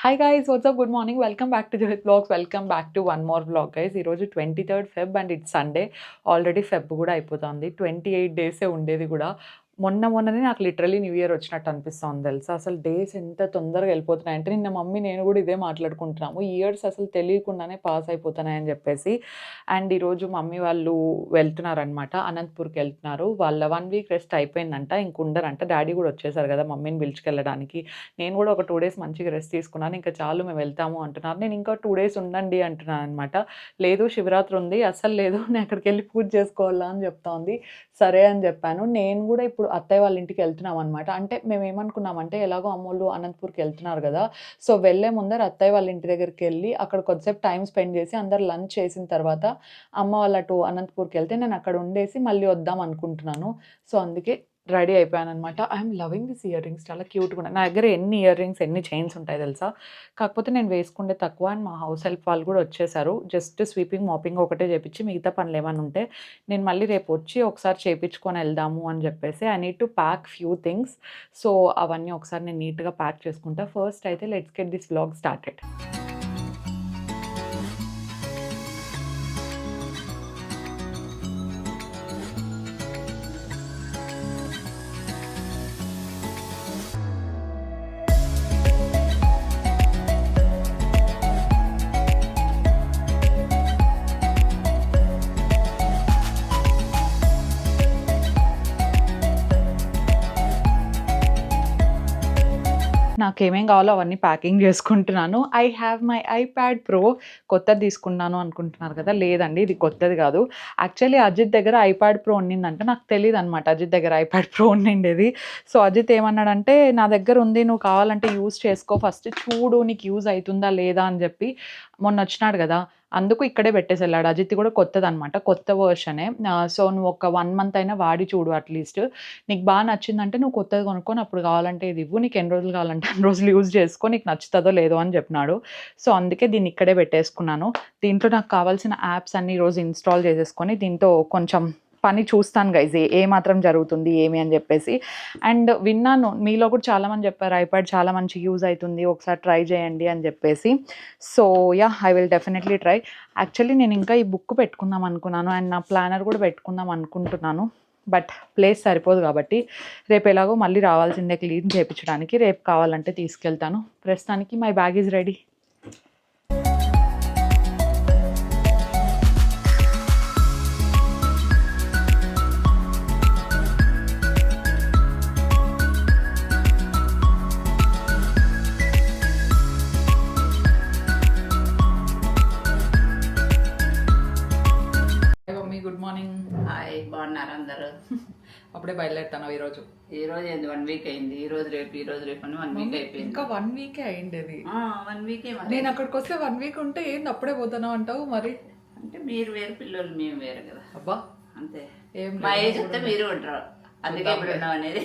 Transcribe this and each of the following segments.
Hi guys, what's up, good morning, welcome back to Johith vlogs. Welcome back to one more vlog guys. ఈరోజు 23rd Feb and it's Sunday. Already Feb కూడా అయిపోతుంది. 28 డేసే ఉండేది కూడా. మొన్ననే నాకు లిటరలీ న్యూ ఇయర్ వచ్చినట్టు అనిపిస్తుంది తెలుసా. అసలు డేస్ ఎంత తొందరగా వెళ్ళిపోతున్నాయి అంటే నిన్న మమ్మీ నేను కూడా ఇదే మాట్లాడుకుంటున్నాము. ఇయర్స్ అసలు తెలియకుండానే పాస్ అయిపోతున్నాయని చెప్పేసి. అండ్ ఈరోజు మమ్మీ వాళ్ళు వెళ్తున్నారనమాట, అనంతపూర్కి వెళ్తున్నారు. వాళ్ళ 1 వీక్ రెస్ట్ అయిపోయిందంట, ఇంక ఉండరంట. డాడీ కూడా వచ్చేసారు కదా మమ్మీని పిలుచుకెళ్ళడానికి. నేను కూడా ఒక 2 డేస్ మంచిగా రెస్ట్ తీసుకున్నాను, ఇంకా చాలు మేము వెళ్తాము అంటున్నారు. నేను ఇంకా 2 డేస్ ఉండండి అంటున్నాను అనమాట. లేదు శివరాత్రి ఉంది, అస్సలు లేదు, నేను అక్కడికి వెళ్ళి పూజ చేసుకోవాలా అని చెప్తా ఉంది. సరే అని చెప్పాను. నేను కూడా ఇప్పుడు అత్తయ్య వాళ్ళ ఇంటికి వెళ్తున్నాం అనమాట. అంటే మేము ఏమనుకున్నామంటే ఎలాగో అమ్మోళ్ళు అనంతపూర్కి వెళ్తున్నారు కదా, సో వెళ్ళే ముందర అత్తయ్య వాళ్ళ ఇంటి దగ్గరికి వెళ్ళి అక్కడ కొద్దిసేపు టైం స్పెండ్ చేసి అందరు లంచ్ చేసిన తర్వాత అమ్మ వాళ్ళ అనంతపూర్కి వెళ్తే నేను అక్కడ ఉండేసి మళ్ళీ వద్దాం అనుకుంటున్నాను. సో అందుకే రెడీ అయిపోయాను అనమాట. I'm loving this ear rings, చాలా క్యూట్గా ఉన్నాయి. నా దగ్గర ఎన్ని ఇయర్ రింగ్స్ ఎన్ని చైన్స్ ఉంటాయి తెలుసా. కాకపోతే నేను వేసుకుంటే తక్కువ. అండ్ మా హౌస్ హెల్ప్ వాళ్ళు కూడా వచ్చేసారు. జస్ట్ స్వీపింగ్ మాపింగ్ ఒకటే చేపించి మిగతా పనులు ఏమైనా ఉంటే నేను మళ్ళీ రేపు వచ్చి ఒకసారి చేయించుకొని వెళ్దాము అని చెప్పేసి. I need to pack few things. So అవన్నీ ఒకసారి నేను నీట్గా ప్యాక్ చేసుకుంటా. ఫస్ట్ అయితే let's get this vlog started. నాకేమేం కావాలో అవన్నీ ప్యాకింగ్ చేసుకుంటున్నాను. I have my iPad pro. కొత్తది తీసుకున్నాను అనుకుంటున్నారు కదా, లేదండి ఇది కొత్తది కాదు. యాక్చువల్లీ అజిత్ దగ్గర ఐప్యాడ్ ప్రో ఉండిందంటే నాకు తెలియదు అనమాట. అజిత్ దగ్గర ఐప్యాడ్ ప్రో ఉండిండేది. సో అజిత్ ఏమన్నాడంటే నా దగ్గర ఉంది, నువ్వు కావాలంటే యూజ్ చేసుకో, ఫస్ట్ చూడు నీకు యూజ్ అవుతుందా లేదా అని చెప్పి. మొన్న వచ్చినాడు కదా, అందుకు ఇక్కడే పెట్టేసి వెళ్ళాడు. అజిత్ కూడా కొత్తది అనమాట, కొత్త వర్షనే. సో నువ్వు ఒక 1 మంత్ అయినా వాడి చూడు అట్లీస్ట్. నీకు బాగా నచ్చిందంటే నువ్వు కొత్తది కొనుక్కొని అప్పుడు కావాలంటే ఇది ఇవ్వు, నీకు ఎన్ని రోజులు కావాలంటే అన్ని రోజులు యూజ్ చేసుకో, నీకు నచ్చుతుందో లేదో అని చెప్పినాడు. సో అందుకే దీన్ని ఇక్కడే పెట్టేసుకున్నాను. దీంట్లో నాకు కావాల్సిన యాప్స్ అన్ని రోజు ఇన్స్టాల్ చేసేసుకొని దీంతో కొంచెం పని చూస్తాను గైజ్, ఏ మాత్రం జరుగుతుంది ఏమి అని చెప్పేసి. అండ్ విన్నాను మీలో కూడా చాలామంది చెప్పారు ఐప్యాడ్ చాలా మంచి యూజ్ అవుతుంది, ఒకసారి ట్రై చేయండి అని చెప్పేసి. So yeah, I will definitely try. Actually నేను ఇంకా ఈ బుక్ పెట్టుకుందాం అనుకున్నాను అండ్ నా ప్లానర్ కూడా పెట్టుకుందాం అనుకుంటున్నాను. బట్ ప్లేస్ సరిపోదు కాబట్టి రేపు ఎలాగో మళ్ళీ రావాల్సిందే క్లీన్ చేయించడానికి. రేపు కావాలంటే తీసుకెళ్తాను. ప్రస్తుతానికి my bag is ready. Good morning. Hi, బాగున్నారు అందరూ? అప్పుడే బయలుదేరుతాను ఈరోజు. ఈ రోజు ఏంది 1 వీక్ అయింది. ఈ రోజు రేపు అని 1 వీక్ అయిపోయింది. ఇంకా 1 వీకే అయింది. 1 వీకే. నేను అక్కడికి వస్తే 1 వీక్ ఉంటే ఏంది అప్పుడే పోతాను అంటావు మరి? అంటే మీరు వేరు, పిల్లలు మేము వేరు కదా. అబ్బా అంతే, ఏం మా ఏజ్ వస్తే మీరు ఉంటారు, అందుకే ఇప్పుడు ఉన్నాం అనేది.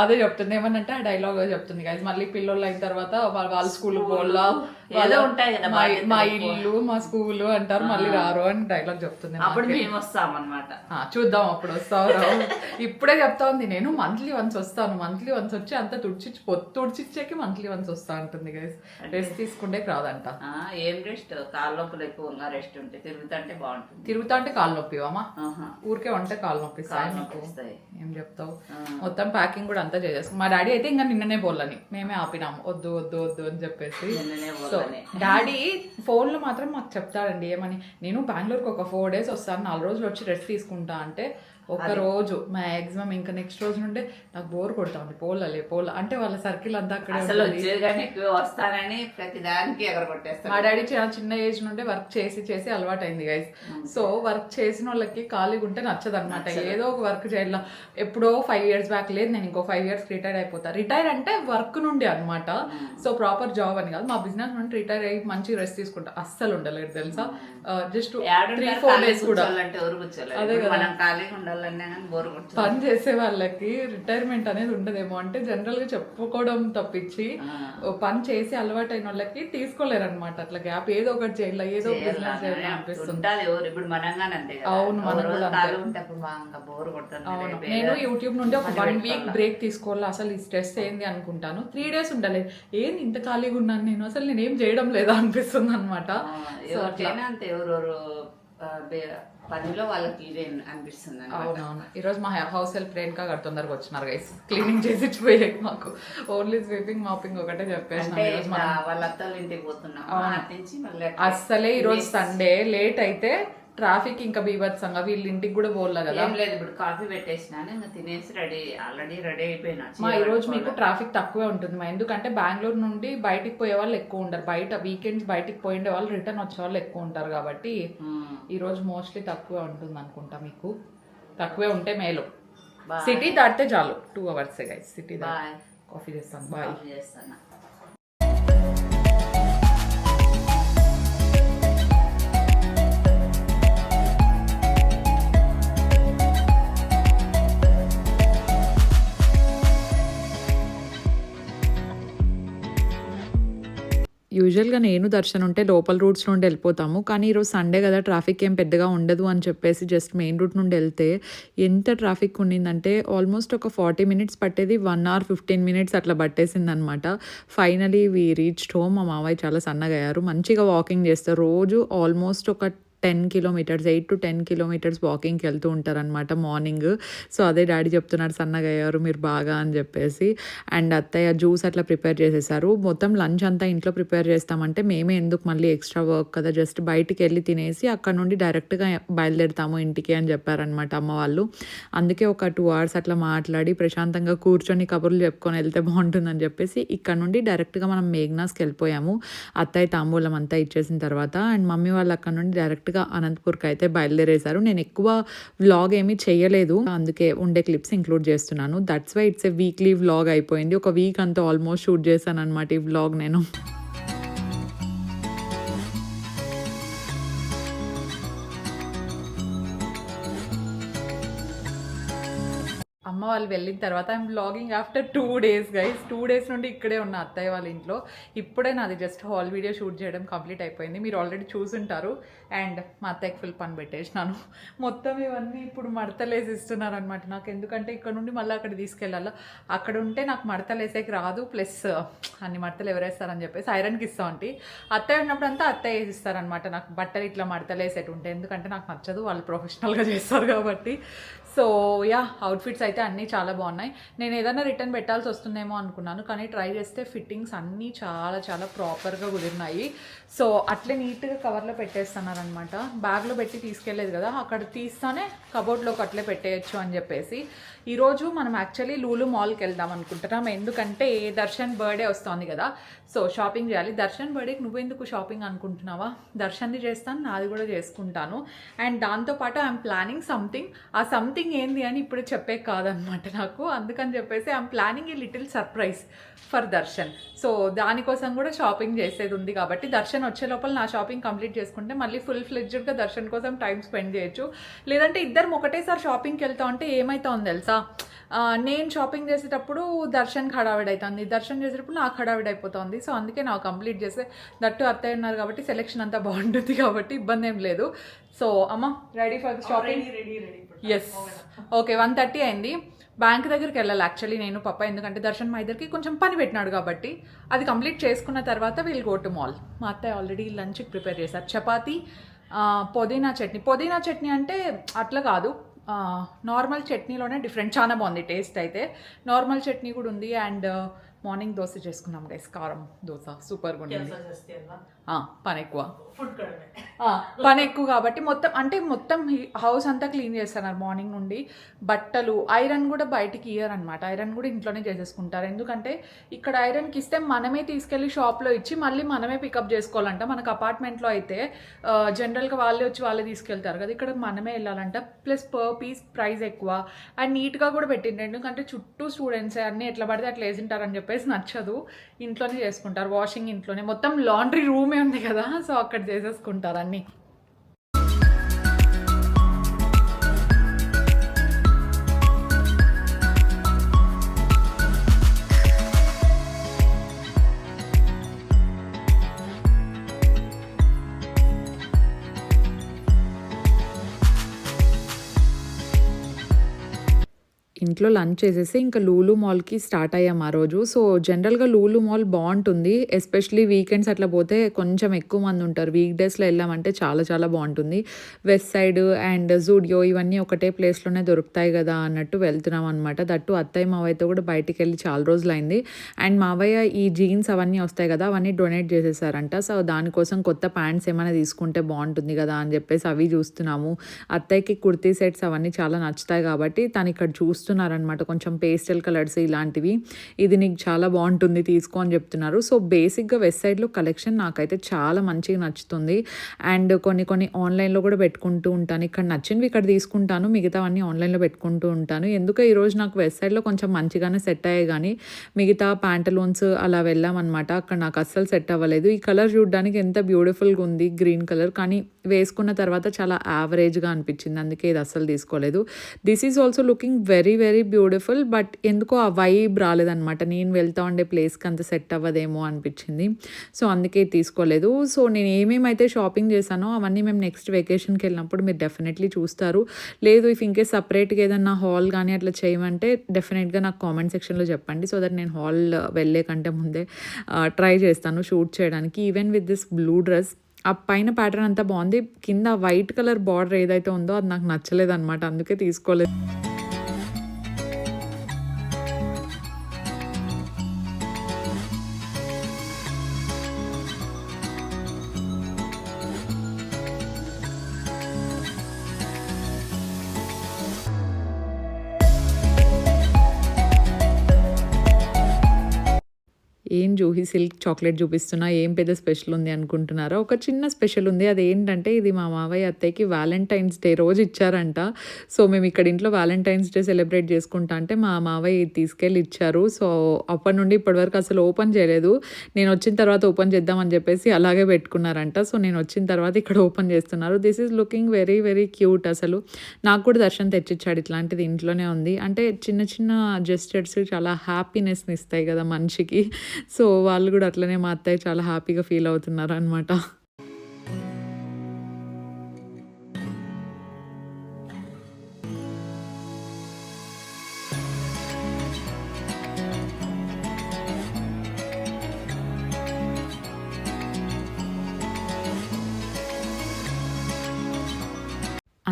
అదే చెప్తుంది. ఏమనంటే ఆ డైలాగ్ చెప్తుంది గైస్, మళ్ళీ పిల్లలు అయిన తర్వాత వాళ్ళ స్కూల్ పోలా, ఏదో ఉంటాయి కదా, మా ఇల్లు మా స్కూల్ అంటారు, మళ్ళీ రారు అని డైలాగ్ చెప్తుంది. అప్పుడు మేము వస్తాం అనమాట. చూద్దాం అప్పుడు వస్తావు. ఇప్పుడే చెప్తా ఉంది, నేను మంత్లీ వన్స్ వస్తాను, మంత్లీ వన్స్ వచ్చి అంతా తుడిచిచ్చేకి మంత్లీ వన్స్ వస్తా అంటుంది గైస్. రెస్ట్ తీసుకుంటే రాదంట. ఏం రెస్ట్, కాళ్ళ నొప్పులు ఎక్కువగా రెస్ట్ ఉంటే తిరుగుతుంటే బాగుంటుంది. తిరుగుతా అంటే కాళ్ళు నొప్పివమ్మా? ఊరికే ఉంటే కాళ్ళు నొప్పిస్తాయి. ఏం చెప్తావు. మొత్తం ప్యాకింగ్ కూడా అంతా చేసేస్తాం. మా డాడీ అయితే ఇంకా నిన్ననే పోలని మేమే ఆపినాము, వద్దు వద్దు వద్దు అని చెప్పేసి. సో డాడీ ఫోన్లో మాత్రం మాకు చెప్తాడండి ఏమని, నేను బెంగళూరుకి ఒక 4 days వస్తాను, 4 రోజులు వచ్చి రెస్ట్ తీసుకుంటా అంటే ఒక రోజు మ్యాక్సిమం, ఇంకా నెక్స్ట్ రోజు నుండే నాకు బోర్ కొడుతుంది, పోల అంటే వాళ్ళ సర్కిల్ అంతా అక్కడ. వస్తానని ప్రతి దానికి ఎగరగొట్టేస్తాను. మా డాడీ చిన్న ఏజ్ నుండే వర్క్ చేసి అలవాటు అయింది గైస్. సో వర్క్ చేసిన వాళ్ళకి ఖాళీగా ఉంటే నచ్చదు అనమాట. ఏదో ఒక వర్క్ చేయాల. ఎప్పుడో 5 years బ్యాక్, లేదు నేను ఇంకో 5 years రిటైర్ అయిపోతా. రిటైర్ అంటే వర్క్ నుండి అనమాట. సో ప్రాపర్ జాబ్ అని కాదు, మా బిజినెస్ నుండి రిటైర్ అయ్యి మంచి రెస్ట్ తీసుకుంటా. అస్సలు ఉండలేదు తెలుసా. జస్ట్ 3-4 days కూడా. అదే కదా, మనం ఖాళీగా ఉండాలి. ఉండాలన్నా కానీ బోర్ కొడుతుంది. పని చేసే వాళ్ళకి రిటైర్మెంట్ అనేది ఉండదేమో, అంటే జనరల్ గా చెప్పుకోవడం తప్పించి ఓ పని చేసి అలవాటైన వాళ్ళకి తీసుకోలేరు అనమాట అట్లా గ్యాప్. ఏదో ఒకటి చేయాలి, ఏదో బిజినెస్ చేయాలి అనిపిస్తుంది. ఉంటుంది ఎవరు ఇప్పుడు మనంగానే అంతే కదా. అవును, మనం కూడా అంతే. ఉంటే అప్పుడు బాగా బోర్ కొడుతుంది. అవును, నేను యూట్యూబ్ నుండి ఒక 1 వీక్ బ్రేక్ తీసుకోవాలి, అసలు ఈ స్ట్రెస్ ఏంది అనుకుంటాను. 3 days ఉండలేదు, ఏంది ఇంత ఖాళీగా ఉన్నాను నేను, అసలు నేను ఏం చేయడం లేదా అనిపిస్తుంది అనమాట. ఎవరికైనా అంతే, ఎవరెవరు పనిలో వాళ్ళకి ఇదే అనిపిస్తుంది. అవునవును. ఈరోజు మా హౌస్ హెల్ప్ రేణుకా గారు తొందరగా వచ్చినారు గైస్, క్లీనింగ్ చేసి ఇచ్చిపోయే. మాకు ఓన్లీ స్వీపింగ్ మాపింగ్ ఒకటే చెప్పేసి వాళ్ళ అత్తలు ఇంటికి పోతున్నాం. అస్సలే ఈరోజు సండే లేట్ అయితే ట్రాఫిక్ ఇంకా బీభత్సంగా, వీళ్ళ ఇంటికి కూడా పోలే కదా. ఏం లేదు, ఇప్పుడు కాఫీ పెట్టేసినాను, ఇంకా తినేసి ఆల్రెడీ రెడీ అయిపోయినా. మా ఈ రోజు మీకు ట్రాఫిక్ తక్కువే ఉంటుంది మా, ఎందుకంటే బెంగళూరు నుండి బయటికి పోయే వాళ్ళు ఎక్కువ ఉండరు, బయట వీకెండ్స్ బయటికి పోయిండే వాళ్ళు రిటర్న్ వచ్చే వాళ్ళు ఎక్కువ ఉంటారు కాబట్టి ఈ రోజు మోస్ట్లీ తక్కువే ఉంటుంది అనుకుంటా. మీకు తక్కువే ఉంటే మేలు. సిటీ దాటితే చాలు, 2 hours గైస్ సిటీ. కాఫీ చేస్తాను, బాయ్. చేస్తాను. యూజువల్గా నేను దర్శన్ ఉంటే లోపల రూట్స్ నుండి వెళ్ళిపోతాము, కానీ ఈరోజు సండే కదా ట్రాఫిక్ ఏం పెద్దగా ఉండదు అని చెప్పేసి జస్ట్ మెయిన్ రూట్ నుండి వెళ్తే ఎంత ట్రాఫిక్ ఉండిందంటే ఆల్మోస్ట్ ఒక 40 minutes పట్టేది 1 hour 15 minutes అట్లా పట్టేసింది అనమాట. Finally we reached home. మా మావయ్య చాలా సన్నగా అయ్యారు, మంచిగా వాకింగ్ చేస్తారు రోజు. ఆల్మోస్ట్ ఒక 10 kilometers 8 to 10 kilometers వాకింగ్కి వెళ్తూ ఉంటారనమాట మార్నింగ్. సో అదే డాడీ చెప్తున్నారు సన్నగా అయ్యారు మీరు బాగా అని చెప్పేసి. అండ్ అత్తయ్య జ్యూస్ అట్లా ప్రిపేర్ చేసేసారు. మొత్తం లంచ్ అంతా ఇంట్లో ప్రిపేర్ చేస్తామంటే మేమే ఎందుకు మళ్ళీ ఎక్స్ట్రా వర్క్ కదా, జస్ట్ బయటికి వెళ్ళి తినేసి అక్కడ నుండి డైరెక్ట్గా బయలుదేరుతాము ఇంటికి అని చెప్పారనమాట అమ్మ వాళ్ళు. అందుకే ఒక 2 hours అట్లా మాట్లాడి ప్రశాంతంగా కూర్చొని కబుర్లు చెప్పుకొని వెళ్తే బాగుంటుందని చెప్పేసి ఇక్కడ నుండి డైరెక్ట్గా మనం మేఘ్నాస్కి వెళ్ళిపోయాము. అత్తయ్య తాంబూలం అంతా ఇచ్చేసిన తర్వాత. అండ్ మమ్మీ వాళ్ళు అక్కడ నుండి డైరెక్ట్గా అనంతపూర్కి అయితే బయలుదేరేశారు. నేను ఎక్కువ వ్లాగ్ ఏమీ చేయలేదు, అందుకే ఉండే క్లిప్స్ ఇంక్లూడ్ చేస్తున్నాను. That's why it's a weekly vlog అయిపోయింది. ఒక వీక్ అంతా ఆల్మోస్ట్ షూట్ చేశాను అనమాట ఈ వ్లాగ్ నేను. అమ్మ వాళ్ళు వెళ్ళిన తర్వాత I'm vlogging after 2 days guys. 2 days నుండి ఇక్కడే ఉన్న అత్తయ్య వాళ్ళ ఇంట్లో. ఇప్పుడే నాది జస్ట్ హాల్ వీడియో షూట్ చేయడం కంప్లీట్ అయిపోయింది, మీరు ఆల్రెడీ చూసుంటారు. అండ్ మా అత్తయ్యకి ఫుల్ పని పెట్టేసినాను. మొత్తం ఇవన్నీ ఇప్పుడు మడతలేసి ఇస్తున్నారు అనమాట నాకు, ఎందుకంటే ఇక్కడ నుండి మళ్ళీ అక్కడ తీసుకెళ్ళాలి. అక్కడ ఉంటే నాకు మడతలేసేకి రాదు, ప్లస్ అన్ని మడతలు ఎవరేస్తారని చెప్పేసి ఐరన్కి ఇస్తా ఉంటే అత్తయ్య ఉన్నప్పుడు అంతా అత్తయ్య వేసిస్తారనమాట నాకు బట్టలు ఇట్లా మడతలేసేటి ఉంటే, ఎందుకంటే నాకు నచ్చదు, వాళ్ళు ప్రొఫెషనల్గా చేస్తారు కాబట్టి. సో యా, అవుట్ఫిట్స్ అయితే అన్నీ చాలా బాగున్నాయి. నేను ఏదైనా రిటర్న్ పెట్టాల్సి వస్తుందేమో అనుకున్నాను, కానీ ట్రై చేస్తే ఫిట్టింగ్స్ అన్నీ చాలా చాలా ప్రాపర్గా కుదిరినాయి. సో అట్లే నీట్గా కవర్లో పెట్టేస్తున్నారనమాట. బ్యాగ్లో పెట్టి తీసుకెళ్ళలేదు కదా, అక్కడ తీస్తానే కబోర్డ్లోకి అట్లే పెట్టేయచ్చు అని చెప్పేసి. ఈరోజు మనం యాక్చువల్లీ లూలు మాల్కి వెళ్దాం అనుకుంటున్నాం, ఎందుకంటే దర్శన్ బర్త్డే వస్తుంది కదా, సో షాపింగ్ చేయాలి. దర్శన్ బర్త్డేకి నువ్వెందుకు షాపింగ్ అనుకుంటున్నావా? దర్శన్ది చేస్తాను, నాది కూడా చేసుకుంటాను. అండ్ దాంతోపాటు ఐఎమ్ ప్లానింగ్ సంథింగ్. ఆ సంథింగ్ ఏంది అని ఇప్పుడు చెప్పే కాదనమాట నాకు, అందుకని చెప్పేసి I'm planning a little surprise for Darshan. So దానికోసం కూడా షాపింగ్ చేసేది ఉంది కాబట్టి దర్శన్ వచ్చే లోపల నా షాపింగ్ కంప్లీట్ చేసుకుంటే మళ్ళీ ఫుల్ ఫ్లెడ్జ్డ్గా దర్శన్ కోసం టైం స్పెండ్ చేయొచ్చు. లేదంటే ఇద్దరం ఒకటేసారి షాపింగ్కి వెళ్తా ఉంటే ఏమవుతుంది తెలుసా, నేను షాపింగ్ చేసేటప్పుడు దర్శన్కి హడావిడి అవుతుంది, దర్శన్ చేసేటప్పుడు నాకు హడావిడి అయిపోతుంది. సో అందుకే నాకు కంప్లీట్ చేస్తే దట్టు అత్తయ్య ఉన్నారు కాబట్టి సెలెక్షన్ అంతా బాగుంటుంది కాబట్టి ఇబ్బంది ఏం లేదు. సో అమ్మ ready for shopping? Yes, okay. 1:30 అయింది. బ్యాంక్ దగ్గరికి వెళ్ళాలి యాక్చువల్లీ నేను పప్ప, ఎందుకంటే దర్శన్ మా ఇద్దరికి కొంచెం పని పెట్టినాడు కాబట్టి అది కంప్లీట్ చేసుకున్న తర్వాత వీల్ గో టు మాల్. మా అత్తయ్య ఆల్రెడీ లంచ్కి ప్రిపేర్ చేశారు. చపాతీ, పుదీనా చట్నీ. పుదీనా చట్నీ అంటే అట్లా కాదు, నార్మల్ చట్నీలోనే డిఫరెంట్, చాలా బాగుంది టేస్ట్ అయితే. నార్మల్ చట్నీ కూడా ఉంది. అండ్ మార్నింగ్ దోశ చేసుకున్నాం గైస్, కారం దోశ సూపర్గా ఉంది. పని ఎక్కువ, పని ఎక్కువ కాబట్టి మొత్తం హౌస్ అంతా క్లీన్ చేస్తున్నారు మార్నింగ్ నుండి. బట్టలు ఐరన్ కూడా బయటికి ఇయ్యారనమాట, ఐరన్ కూడా ఇంట్లోనే చేసేసుకుంటారు. ఎందుకంటే ఇక్కడ ఐరన్కి ఇస్తే మనమే తీసుకెళ్ళి షాప్లో ఇచ్చి మళ్ళీ మనమే పికప్ చేసుకోవాలంట. మనకు అపార్ట్మెంట్లో అయితే జనరల్గా వాళ్ళే వచ్చి వాళ్ళే తీసుకెళ్తారు కదా, ఇక్కడ మనమే వెళ్ళాలంట. ప్లస్ పర్ పీస్ ప్రైస్ ఎక్కువ. అండ్ నీట్గా కూడా పెట్టిండ్రు, ఎందుకంటే చుట్టూ స్టూడెంట్స్ అన్నీ ఎట్లా పడితే అట్లా వేసింటారని చెప్పేసి నచ్చదు. ఇంట్లోనే చేసుకుంటారు, వాషింగ్ ఇంట్లోనే, మొత్తం లాండ్రీ రూమే ఉంది కదా, సో అక్కడ చేసేసుకుంటారు అన్నీ. ఇంట్లో లంచ్ చేసేసి ఇంకా లూలు మాల్‌కి స్టార్ట్ అయ్యాం ఆ రోజు. సో, జనరల్‌గా లూలు మాల్ బావుంటుంది. ఎస్పెషల్లీ వీకెండ్స్ అట్లా పోతే కొంచెం ఎక్కువ మంది ఉంటారు. వీక్ డేస్‌లో ఎళ్ళామంటే చాలా చాలా బావుంటుంది. వెస్ట్ సైడ్ అండ్ జూడియో ఇవన్నీ ఒకటే ప్లేస్‌లోనే దొరుకుతాయి గదా అన్నట్టు వెళ్తున్నాం అనమాట. దట్టు అత్తయ్య, మావయ్యతో కూడా బయటికెళ్ళి చాలా రోజులైంది. అండ్ మావయ్య ఈ జీన్స్ అవన్నీ వస్తాయి గదా! అవన్నీ డొనేట్ చేసేసారంట. సో, దానికోసం కొత్త ప్యాంట్స్ ఏమైనా తీసుకుంటే బావుంటుంది గదా అని చెప్పేసి అవి చూస్తున్నాము. అత్తయ్యకి కుర్తీ సెట్స్ అవన్నీ చాలా నచ్చుతాయి కాబట్టి తనిక్కడ చూస్తున్నారనమాట. కొంచెం పేస్టల్ కలర్స్ ఇలాంటివి. ఇది నీకు చాలా బావుంటుంది తీసుకో అని చెప్తున్నారు. సో, బేసిక్‌గా వెస్ట్ సైడ్‌లో కలెక్షన్ నాకైతే చాలా మంచిగా నచ్చుతుంది. అండ్ కొన్ని కొన్ని ఆన్‌లైన్‌లో కూడా పెట్టుకుంటూ ఉంటాను. ఇక్కడ నచ్చినవి ఇక్కడ తీసుకుంటాను. మిగతావన్నీ ఆన్‌లైన్‌లో పెట్టుకుంటూ ఉంటాను. ఎందుకో ఈరోజు నాకు వెస్ట్ సైడ్‌లో కొంచెం మంచిగానే సెట్ అయ్యాయి గానీ, మిగతా ప్యాంటలూన్స్ అలా వెళ్ళామనమాట. అక్కడ నాకు అస్సలు సెట్ అవ్వలేదు. ఈ కలర్ చూడ్డానికి ఎంత బ్యూటిఫుల్‌గా ఉంది గ్రీన్ కలర్. కానీ వేసుకున్న తర్వాత చాలా యావరేజ్‌గా అనిపించింది. అందుకే ఇది అస్సలు తీసుకోలేదు. This is also looking very very beautiful. But ఎందుకో ఆ వైబ్ రాలేదనమాట. నేను వెళ్తా ఉండే ప్లేస్‌కి అంత సెట్ అవ్వదేమో అనిపించింది. సో, అందుకే తీసుకోలేదు. సో, నేను ఏమేమైతే షాపింగ్ చేశానో అవన్నీ మేము నెక్స్ట్ వెకేషన్‌కి వెళ్ళినప్పుడు మీరు డెఫినెట్లీ చూస్తారు. లేదు ఇఫ్ ఇన్‌కేస్ సెపరేట్‌గా ఏదన్నా హాల్ గానీ అట్లా చేయమంటే డెఫినెట్‌గా నాకు కామెంట్ సెక్షన్‌లో చెప్పండి. సో దట్ నేను హాల్ వెళ్ళే కంటే ముందే ట్రై చేస్తాను షూట్ చేయడానికి. Even with this blue dress ఆ పైన ప్యాటర్న్ అంతా బావుంది. కింద వైట్ కలర్ బార్డర్ ఏదైతే ఉందో అది నాకు నచ్చలేదనమాట. అందుకే తీసుకోలేదు. ఏం జూహీ సిల్క్ చాక్లెట్ చూపిస్తున్నా ఏం పెద్ద స్పెషల్ ఉంది అనుకుంటున్నారా? ఒక చిన్న స్పెషల్ ఉంది. అదేంటంటే ఇది మా మావయ్య అత్తయ్యకి వాలెంటైన్స్ డే రోజు ఇచ్చారంట. సో, మేము ఇక్కడ ఇంట్లో వాలెంటైన్స్ డే సెలబ్రేట్ చేసుకుంటా అంటే మా మావయ్య ఇది తీసుకెళ్ళి ఇచ్చారు. సో, అప్పటి నుండి ఇప్పటి వరకు అసలు ఓపెన్ చేయలేదు. నేను వచ్చిన తర్వాత ఓపెన్ చేద్దామని చెప్పేసి అలాగే పెట్టుకున్నారంట. సో, నేను వచ్చిన తర్వాత ఇక్కడ ఓపెన్ చేస్తున్నారు. This is looking very very cute అసలు. నాకు కూడా దర్శన్ తెచ్చిచ్చాడు. ఇట్లాంటిది ఇంట్లోనే ఉంది. అంటే చిన్న చిన్న జెస్చర్స్ చాలా హ్యాపీనెస్‌ని ఇస్తాయి కదా మనిషికి. సో, వాళ్ళు గూడా అట్లనే మా అత్తయ్య చాలా హ్యాపీగా ఫీల్ అవుతున్నారనమాట.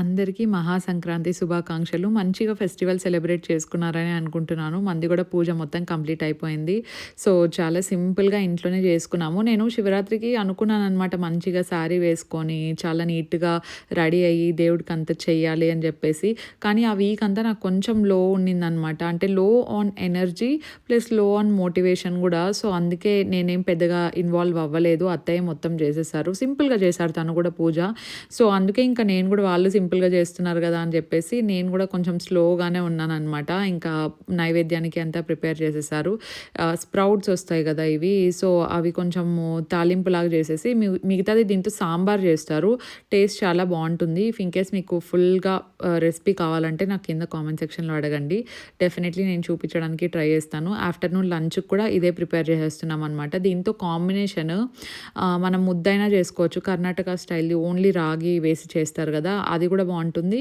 అందరికీ మహాసంక్రాంతి శుభాకాంక్షలు. మంచిగా ఫెస్టివల్ సెలబ్రేట్ చేసుకున్నారని అనుకుంటున్నాను. మంది కూడా పూజ మొత్తం కంప్లీట్ అయిపోయింది. సో, చాలా సింపుల్‌గా ఇంట్లోనే చేసుకున్నాము. నేను శివరాత్రికి అనుకున్నాననమాట మంచిగా శారీ వేసుకొని చాలా నీట్‌గా రెడీ అయ్యి దేవుడికి అంతా చెయ్యాలి అని చెప్పేసి. కానీ ఆ వీక్ అంతా నాకు కొంచెం లో ఉండిందనమాట. అంటే లో ఆన్ ఎనర్జీ ప్లస్ లో ఆన్ మోటివేషన్ కూడా. సో, అందుకే నేనేం పెద్దగా ఇన్వాల్వ్ అవ్వలేదు. అత్తయ్య మొత్తం చేసేసారు. సింపుల్‌గా చేశారు తను కూడా పూజ. సో, అందుకే ఇంకా నేను కూడా వాళ్ళు సింపుల్‌గా చేస్తున్నారు కదా అని చెప్పేసి నేను కూడా కొంచెం స్లోగానే ఉన్నాననమాట. ఇంకా నైవేద్యానికి అంతా ప్రిపేర్ చేసేసారు. స్ప్రౌట్స్ వస్తాయి కదా ఇవి. సో, అవి కొంచెము తాలింపులాగా చేసేసి మిగతాది దీంతో సాంబార్ చేస్తారు. టేస్ట్ చాలా బావుంటుంది. ఇఫ్ ఇన్‌కేస్ మీకు ఫుల్‌గా రెసిపీ కావాలంటే నాకు కింద కామెంట్ సెక్షన్‌లో అడగండి. డెఫినెట్లీ నేను చూపించడానికి ట్రై చేస్తాను. ఆఫ్టర్‌నూన్ లంచ్‌కి కూడా ఇదే ప్రిపేర్ చేసేస్తున్నాం అనమాట. దీంతో కాంబినేషన్ మనం ముద్దైనా చేసుకోవచ్చు. కర్ణాటక స్టైల్‌ది ఓన్లీ రాగి వేసి చేస్తారు కదా! అది కూడా బావుంటుంది.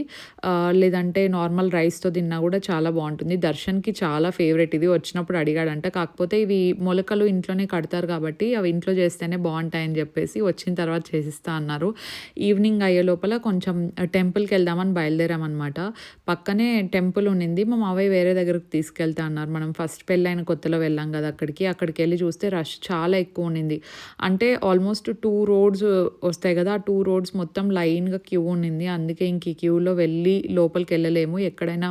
లేదంటే నార్మల్ రైస్‌తో తిన్నా కూడా చాలా బావుంటుంది. దర్శన్‌కి చాలా ఫేవరెట్ ఇది. వచ్చినప్పుడు అడిగాడంట. కాకపోతే ఇవి మొలకలు ఇంట్లోనే కడతారు కాబట్టి అవి ఇంట్లో చేస్తేనే బావుంటాయని చెప్పేసి వచ్చిన తర్వాత చేసిస్తా అన్నారు. ఈవినింగ్ అయ్యే లోపల కొంచెం టెంపుల్‌కి వెళ్దామని బయలుదేరామనమాట. పక్కనే టెంపుల్ ఉండింది. మా మావయ్య వేరే దగ్గరికి తీసుకెళ్తా అన్నారు. మనం ఫస్ట్ పెళ్ళైన కొత్తలో వెళ్ళాం కదా అక్కడికి. అక్కడికెళ్ళి చూస్తే రష్ చాలా ఎక్కువ ఉండింది. అంటే ఆల్మోస్ట్ 2 రోడ్స్ వస్తాయి కదా! ఆ 2 రోడ్స్ మొత్తం లైన్‌గా క్యూ ఉండింది. అందుకే ఇంక ఈ క్యూలో వెళ్ళి లోపలికెళ్ళలేము. ఎక్కడైనా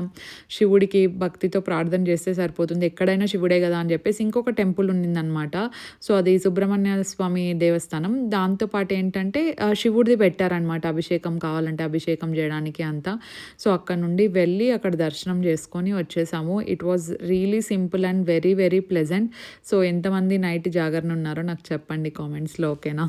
శివుడికి భక్తితో ప్రార్థన చేస్తే సరిపోతుంది. ఎక్కడైనా శివుడే కదా అని చెప్పేసి ఇంకొక టెంపుల్ ఉండిందనమాట. సో, అది సుబ్రహ్మణ్య స్వామి దేవస్థానం. దాంతో పాటు ఏంటంటే శివుడిది పెట్టారనమాట. అభిషేకం కావాలంటే అభిషేకం చేయడానికి అంతా. సో, అక్కడ నుండి వెళ్ళి అక్కడ దర్శనం చేసుకొని వచ్చేసాము. It was really simple and very very pleasant. So, ఎంతమంది నైట్ జాగరణ ఉన్నారో నాకు చెప్పండి కామెంట్స్‌లో. ఓకేనా?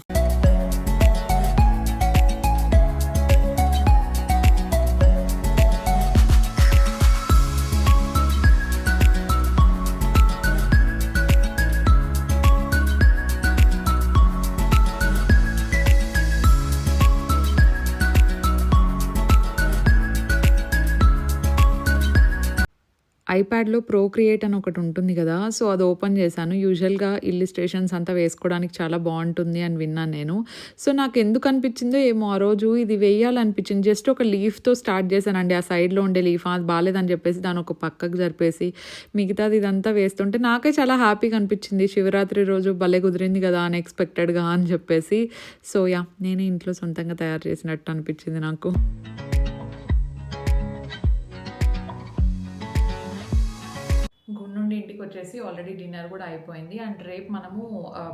ఐప్యాడ్లో ప్రోక్రియేట్ అని ఒకటి ఉంటుంది కదా, సో అది ఓపెన్ చేశాను. యూజువల్గా ఇల్లుస్ట్రేషన్స్ అంతా వేసుకోవడానికి చాలా బాగుంటుంది అని విన్నాను నేను. సో నాకు ఎందుకు అనిపించిందో ఏమో ఆ రోజు ఇది వేయాలనిపించింది. జస్ట్ ఒక లీఫ్తో స్టార్ట్ చేశానండి. ఆ సైడ్లో ఉండే లీఫ్ అది బాగాలేదని చెప్పేసి దాని ఒక పక్కకు జరిపేసి మిగతాది ఇదంతా వేస్తుంటే నాకే చాలా హ్యాపీగా అనిపించింది. శివరాత్రి రోజు భలే కుదిరింది కదా అన్ఎక్స్పెక్టెడ్గా అని చెప్పేసి. సో యా, నేనే ఇంట్లో సొంతంగా తయారు చేసినట్టు అనిపించింది నాకు. గుడి నుండి ఇంటికి వచ్చేసి ఆల్రెడీ డిన్నర్ కూడా అయిపోయింది. అండ్ రేపు మనము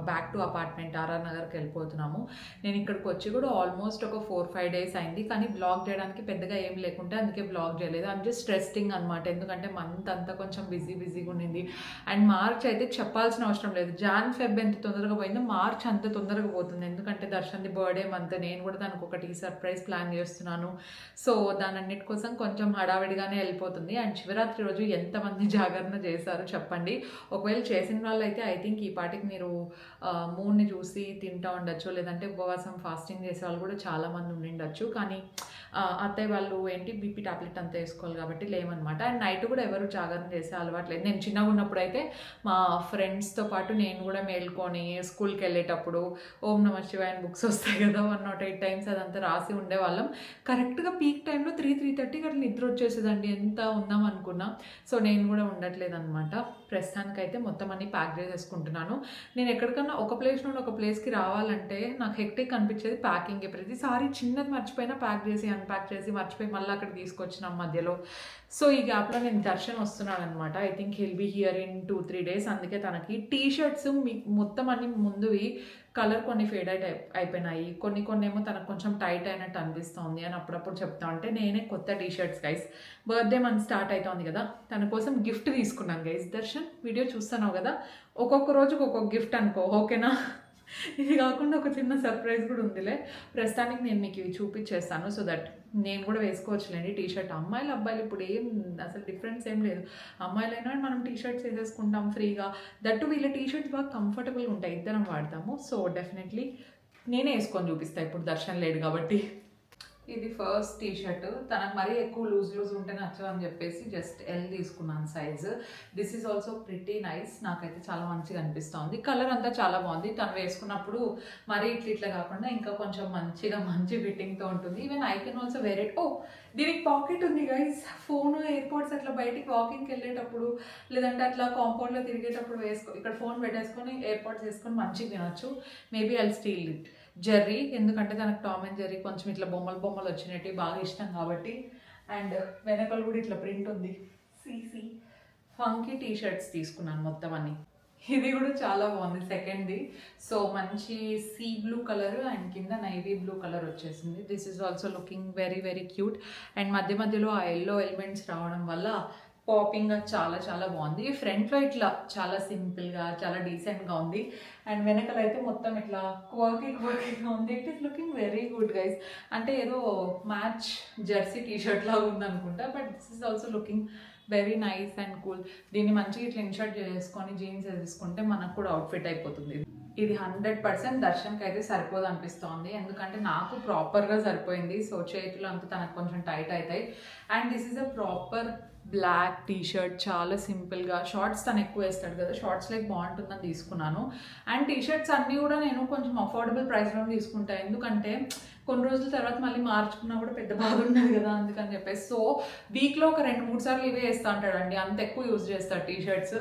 బ్యాక్ టు అపార్ట్మెంట్ ఆర్ఆర్ నగర్కి వెళ్ళిపోతున్నాము. నేను ఇక్కడికి వచ్చి కూడా ఆల్మోస్ట్ ఒక 4-5 డేస్ అయింది. కానీ బ్లాగ్ చేయడానికి పెద్దగా ఏం లేకుంటే అందుకే బ్లాగ్ చేయలేదు. ఐమ్ జస్ట్ రెస్టింగ్ అనమాట. ఎందుకంటే మంత్ అంతా కొంచెం బిజీగా ఉండింది. అండ్ మార్చ్ అయితే చెప్పాల్సిన అవసరం లేదు. జాన్ ఫెబ్ ఎంత తొందరగా పోయిందో మార్చ్ అంత తొందరగా పోతుంది. ఎందుకంటే దర్శన్ది బర్త్డే మంత్, నేను కూడా దానికి ఒకటి సర్ప్రైజ్ ప్లాన్ చేస్తున్నాను. సో దాని అన్నిటి కోసం కొంచెం హడావిడిగానే వెళ్ళిపోతుంది. అండ్ శివరాత్రి రోజు ఎంతమంది జాగరణ చేశారు చెప్పండి. ఒకవేళ చేసిన వాళ్ళు అయితే ఐ థింక్ ఈ పాటికి మీరు మూడ్ని చూసి తింటూ ఉండొచ్చు, లేదంటే ఉపవాసం ఫాస్టింగ్ చేసే వాళ్ళు కూడా చాలామంది ఉండిండొచ్చు. కానీ అత్తయ్య వాళ్ళు ఏంటి బీపీ టాబ్లెట్ అంతా వేసుకోవాలి కాబట్టి లేవన్నమాట. అండ్ నైట్ కూడా ఎవరు జాగరణ చేసే అలవాటు లేదు. నేను చిన్నగా ఉన్నప్పుడు అయితే మా ఫ్రెండ్స్తో పాటు నేను కూడా మేల్కొని స్కూల్కి వెళ్ళేటప్పుడు ఓం నమ శివాయ అని బుక్స్ వస్తాయి కదా 108 టైమ్స్ అదంతా రాసి ఉండేవాళ్ళం. కరెక్ట్గా పీక్ టైంలో 3-3:30 అట్లా నిద్ర వచ్చేసేదండి, ఎంత ఉందాం అనుకున్నా. సో నేను కూడా ఉండట్లేదు అనమాట. ప్రస్తుతానికైతే మొత్తం అన్ని ప్యాక్ చేసేసుకుంటున్నాను. నేను ఎక్కడికన్నా ఒక ప్లేస్ నుండి ఒక ప్లేస్కి రావాలంటే నాకు హెక్టిక్ అనిపించేది ప్యాకింగ్. ప్రతిసారి చిన్నది మర్చిపోయినా ప్యాక్ చేసి అన్ప్యాక్ చేసి మర్చిపోయి మళ్ళీ అక్కడ తీసుకొచ్చినాం మధ్యలో. సో ఈ గ్యాప్లో నేను దర్శన్ వస్తున్నాను అనమాట. I think he'll be here in 2-3 days. అందుకే తనకి టీ షర్ట్స్ మొత్తం అన్ని ముందువి కలర్ కొన్ని ఫేడ్ అయిపోయినాయి, కొన్ని ఏమో తనకు కొంచెం టైట్ అయినట్టు అనిపిస్తుంది అని అప్పుడప్పుడు చెప్తా ఉంటే నేనే కొత్త T shirts guys, birthday month start అవుతుంది కదా, తన కోసం గిఫ్ట్ తీసుకున్నాను గైస్. దర్శన్ వీడియో చూస్తున్నావు కదా, ఒక్కొక్క రోజుకి ఒక్కొక్క గిఫ్ట్ అనుకో, ఓకేనా? ఇది కాకుండా ఒక చిన్న సర్ప్రైజ్ కూడా ఉందిలే. ప్రస్తుతానికి నేను మీకు ఇవి చూపించేస్తాను సో దట్ నేను కూడా వేసుకోవచ్చులేండి టీ షర్ట్. అమ్మాయిలు అబ్బాయిలు ఇప్పుడు ఏం అసలు డిఫరెన్స్ ఏం లేదు. అమ్మాయిలైనా మనం టీ షర్ట్స్ వేసేసుకుంటాం ఫ్రీగా. దట్టు వీళ్ళ టీ షర్ట్స్ బాగా కంఫర్టబుల్గా ఉంటాయి, ఇద్దరం వాడతాము. సో డెఫినెట్లీ నేనే వేసుకొని చూపిస్తాను ఇప్పుడు, దర్శన్ లేడు కాబట్టి. ఇది ఫస్ట్ టీ షర్ట్. తనకు మరీ ఎక్కువ లూజ్ ఉంటే నచ్చదు అని చెప్పేసి జస్ట్ ఎల్ తీసుకున్నాను size. This is also pretty nice. నాకైతే చాలా మంచిగా అనిపిస్తుంది. కలర్ అంతా చాలా బాగుంది. తను వేసుకున్నప్పుడు మరీ ఇట్లా కాకుండా ఇంకా కొంచెం మంచి ఫిట్టింగ్తో ఉంటుంది. Even I can also wear it. దీనికి పాకెట్ ఉంది గైస్. ఫోన్ ఎయిర్పోర్ట్స్ అట్లా బయటికి వాకింగ్కి వెళ్ళేటప్పుడు లేదంటే అట్లా కాంపౌండ్లో తిరిగేటప్పుడు ఇక్కడ ఫోన్ పెట్టేసుకొని ఎయిర్పోర్ట్స్ వేసుకొని మంచిగా తినొచ్చు. Maybe I'll steel it. Jerry, ఎందుకంటే తనకు టామ్ అండ్ జెర్రీ కొంచెం ఇట్లా బొమ్మలు వచ్చినట్టు బాగా ఇష్టం కాబట్టి. అండ్ వెనకాల కూడా ఇట్లా ప్రింట్ ఉంది. సీసీ ఫంకీ టీ షర్ట్స్ తీసుకున్నాను మొత్తం అన్ని. ఇది కూడా చాలా బాగుంది సెకండ్ది. సో మంచి సీ బ్లూ కలర్ అండ్ కింద నైవీ బ్లూ కలర్ వచ్చేసింది. This is also looking very cute. And మధ్యలో ఆ ఎల్లో ఎలిమెంట్స్ రావడం వల్ల పాపింగ్గా చాలా బాగుంది. ఫ్రంట్లో ఇట్లా చాలా సింపుల్గా చాలా డీసెంట్గా ఉంది. అండ్ వెనకాల అయితే మొత్తం ఇట్లా క్వర్కీగా ఉంది. It is looking very good guys. అంటే ఏదో మ్యాచ్ జెర్సీ టీ షర్ట్ లాగా ఉందనుకుంటా, but this is also looking very nice and cool. దీన్ని మంచిగా ఇట్లా ఇన్షర్ట్ చేసుకొని జీన్స్ వేసుకుంటే మనకు కూడా అవుట్ఫిట్ అయిపోతుంది. ఇది 100% దర్శన్కి అయితే సరిపోదు అనిపిస్తోంది, ఎందుకంటే నాకు ప్రాపర్గా సరిపోయింది. సో చేతులు అంతా తనకు కొంచెం టైట్ అవుతాయి. And this is a proper black T shirt, చాలా సింపుల్గా. షార్ట్స్ తను ఎక్కువ వేస్తాడు కదా, షార్ట్స్ లైక్ బాగుంటుందని తీసుకున్నాను. అండ్ టీ షర్ట్స్ అన్నీ కూడా నేను కొంచెం అఫోర్డబుల్ ప్రైస్లో తీసుకుంటాను, ఎందుకంటే కొన్ని రోజుల తర్వాత మళ్ళీ మార్చుకున్నా కూడా పెద్ద బాగుండదు కదా, అందుకని చెప్పేసి. సో వీక్లో ఒక 2-3 సార్లు ఇవే వేస్తూ ఉంటాడండి, అంత ఎక్కువ యూజ్ చేస్తాడు టీ షర్ట్స్.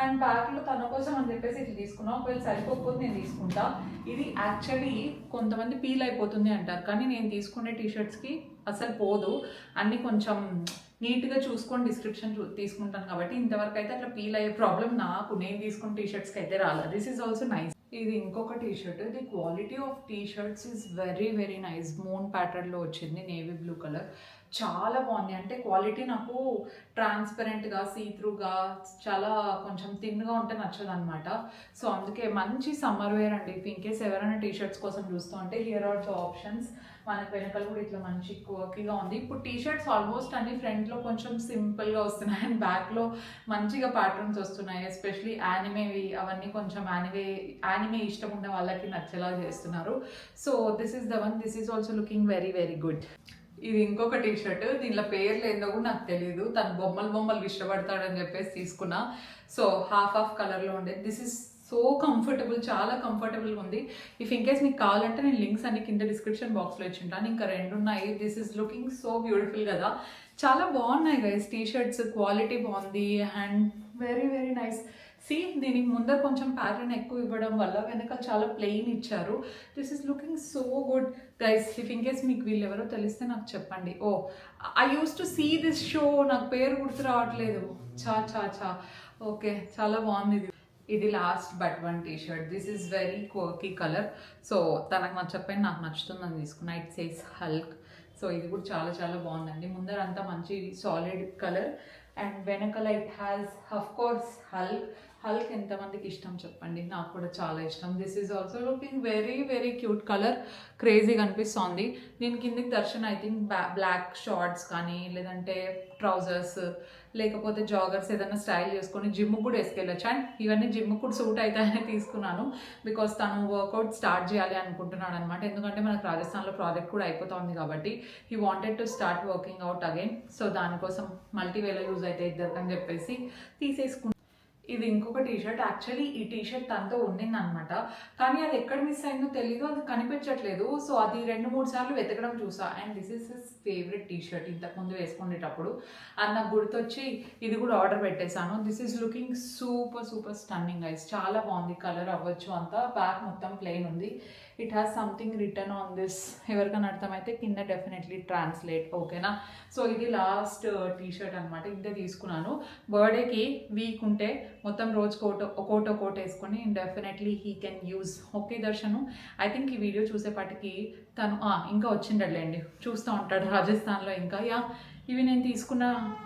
అండ్ బ్యాగ్లో తన కోసం అని చెప్పేసి ఇది తీసుకున్నాను. ఒకవేళ సరిపోకపోతే నేను తీసుకుంటా. ఇది యాక్చువల్లీ కొంతమంది పీల్ అయిపోతుంది అంటారు, కానీ నేను తీసుకునే టీ షర్ట్స్కి అసలు పోదు. అన్నీ కొంచెం నీట్గా చూసుకొని డిస్క్రిప్షన్ తీసుకుంటాను కాబట్టి ఇంతవరకు అయితే అట్లా పీల్ అయ్యే ప్రాబ్లం నేను తీసుకున్న టీ షర్ట్స్కి అయితే రాలేదు. This is also nice. ఇది ఇంకొక T shirt. The quality of T shirts is very nice. Moon ప్యాటర్న్లో వచ్చింది, నేవీ బ్లూ కలర్. చాలా బాగుంది. అంటే క్వాలిటీ నాకు ట్రాన్స్పరెంట్గా సీత్రూగా చాలా కొంచెం థిన్గా ఉంటే నచ్చదు అనమాట. సో అందుకే మంచి సమ్మర్ వేర్ అండి. ఇన్ కేస్ ఎవరైనా టీ షర్ట్స్ కోసం చూస్తూ ఉంటే హియర్ ఆర్ ద ఆప్షన్స్. మనకు వెనకాల కూడా ఇట్లా మంచి క్వర్కీగా ఉంది. ఇప్పుడు టీ షర్ట్స్ ఆల్మోస్ట్ అన్ని ఫ్రంట్లో కొంచెం సింపుల్గా వస్తున్నాయి అండ్ బ్యాక్లో మంచిగా ప్యాటర్న్స్ వస్తున్నాయి. ఎస్పెషలీ యానిమేవి, అవన్నీ కొంచెం యానిమే ఇష్టం ఉన్న వాళ్ళకి నచ్చేలా చేస్తున్నారు. So this is the one. This is also looking very good. ఇది ఇంకొక టీ షర్ట్, దీనిలో పేర్లు ఏందో కూడా నాకు తెలియదు. తను బొమ్మలు ఇష్టపడతాడని చెప్పేసి తీసుకున్నా. సో హాఫ్ కలర్లో ఉండేది. దిస్ ఇస్ సో కంఫర్టబుల్, చాలా కంఫర్టబుల్గా ఉంది. ఇఫ్ ఇన్ కేస్ మీకు కావాలంటే నేను లింక్స్ అన్ని కింద డిస్క్రిప్షన్ బాక్స్లో ఇచ్చింటాను. ఇంకా 2 ఉన్నాయి. This is looking so beautiful కదా, చాలా బాగున్నాయి గైస్. టీ షర్ట్స్ క్వాలిటీ బాగుంది and very very nice. See దీనికి ముందర కొంచెం ప్యాటర్న్ ఎక్కువ ఇవ్వడం వల్ల వెనకాల చాలా ప్లెయిన్ ఇచ్చారు. This is looking so good guys. If in case మీకు వీళ్ళు ఎవరో తెలిస్తే నాకు చెప్పండి. Oh I used to see this show, నాకు పేరు గుర్తు రావట్లేదు. చా ఓకే, చాలా బాగుంది ఇది. ఇది last but one T shirt. This is very quirky colour. So తనకు నచ్చకపోయినా నాకు నచ్చుతుందని తీసుకున్నా. It says Hulk. సో ఇది కూడా చాలా బాగుందండి. ముందర అంతా మంచి సాలిడ్ కలర్ అండ్ వెనకాల it has of course Hulk ఎంతమందికి ఇష్టం చెప్పండి, నాకు కూడా చాలా ఇష్టం. This is also looking very very cute colour, క్రేజీగా అనిపిస్తోంది. నేను కిందికి Darshan I think black shorts కానీ లేదంటే ట్రౌజర్స్ లేకపోతే జాగర్స్ ఏదైనా స్టైల్ చేసుకొని జిమ్ కూడా వేసుకెళ్ళచ్చు. అండ్ ఇవన్నీ జిమ్ కూడా సూట్ అవుతాయని తీసుకున్నాను బికాస్ తను వర్కౌట్ స్టార్ట్ చేయాలి అనుకుంటున్నాడు అనమాట. ఎందుకంటే మనకు రాజస్థాన్లో ప్రాజెక్ట్ కూడా అయిపోతుంది కాబట్టి he wanted to start working out again. So దానికోసం మల్టీవేలో యూజ్ అయితే ఇద్దరికని చెప్పేసి తీసేసుకున్నాను. ఇది ఇంకొక టీ షర్ట్. యాక్చువల్లీ ఈ టీ షర్ట్ తనతో ఉండింది అనమాట, కానీ అది ఎక్కడ మిస్ అయిందో తెలీదు, అది కనిపించట్లేదు. సో అది 2-3 సార్లు వెతకడం చూసా. And this is his favourite T shirt ఇంతకుముందు వేసుకునేటప్పుడు. అండ్ నాకు గుర్తొచ్చి ఇది కూడా ఆర్డర్ పెట్టేశాను. This is looking super stunning guys, చాలా బాగుంది. కలర్ అవ్వచ్చు అంతా, బ్యాక్ మొత్తం ప్లెయిన్ ఉంది. It has something return on this. ఎవరికైనా అర్థమైతే కింద డెఫినెట్లీ ట్రాన్స్లేట్, ఓకేనా. సో ఇది లాస్ట్ టీ షర్ట్ అనమాట. ఇంతే తీసుకున్నాను. బర్త్డేకి వీక్ ఉంటే మొత్తం రోజు కోట్ వేసుకొని definitely he can use. Okay Darshan, I think ఈ వీడియో చూసేపాటికి తను ఇంకా వచ్చిండట్లేండి, చూస్తూ ఉంటాడు రాజస్థాన్లో. ఇంకా ఇవి నేను తీసుకున్న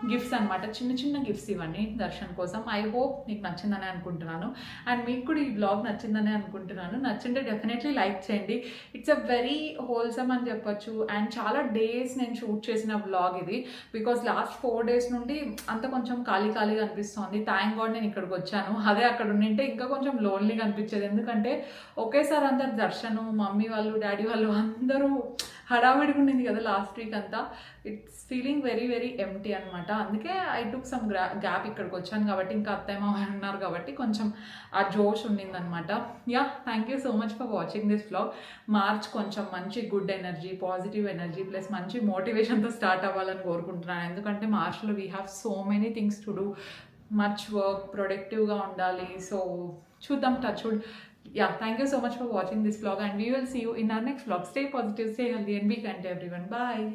గిఫ్ట్స్ అనమాట, చిన్న గిఫ్ట్స్ ఇవన్నీ దర్శన్ కోసం. ఐ హోప్ నీకు నచ్చిందని అనుకుంటున్నాను అండ్ మీకు కూడా ఈ బ్లాగ్ నచ్చిందని అనుకుంటున్నాను. నచ్చింటే డెఫినెట్లీ లైక్ చేయండి. ఇట్స్ అ వెరీ హోల్సమ్ అని చెప్పొచ్చు. అండ్ చాలా డేస్ నేను షూట్ చేసిన బ్లాగ్ ఇది బికాస్ లాస్ట్ 4 days నుండి అంత కొంచెం ఖాళీగా అనిపిస్తుంది. థ్యాంక్ గాడ్ నేను ఇక్కడికి వచ్చాను. అదే అక్కడ ఉండింటే ఇంకా కొంచెం లోన్లీగా అనిపించేది. ఎందుకంటే ఒకేసారి అందరు దర్శను, మమ్మీ వాళ్ళు, డాడీ వాళ్ళు అందరూ హడావిడిగా ఉండింది కదా లాస్ట్ వీక్ అంతా. It's feeling very very empty అనమాట. అందుకే ఐ టుక్ సమ్ గ్యాప్. ఇక్కడికి వచ్చాను కాబట్టి ఇంకా అత్తయ్య మామ ఉన్నారు కాబట్టి కొంచెం ఆ జోష్ ఉండిందనమాట. Thank you so much for watching this vlog. March కొంచెం మంచి good energy, positive energy plus మంచి మోటివేషన్తో స్టార్ట్ అవ్వాలని కోరుకుంటున్నాను. ఎందుకంటే మార్చ్లో we have so many things to do, much work, ప్రొడక్టివ్గా ఉండాలి. సో చూద్దాం, touch wood. Thank you so much for watching this vlog and we will see you in our next vlog. Stay positive, stay healthy and be kind to everyone. Bye.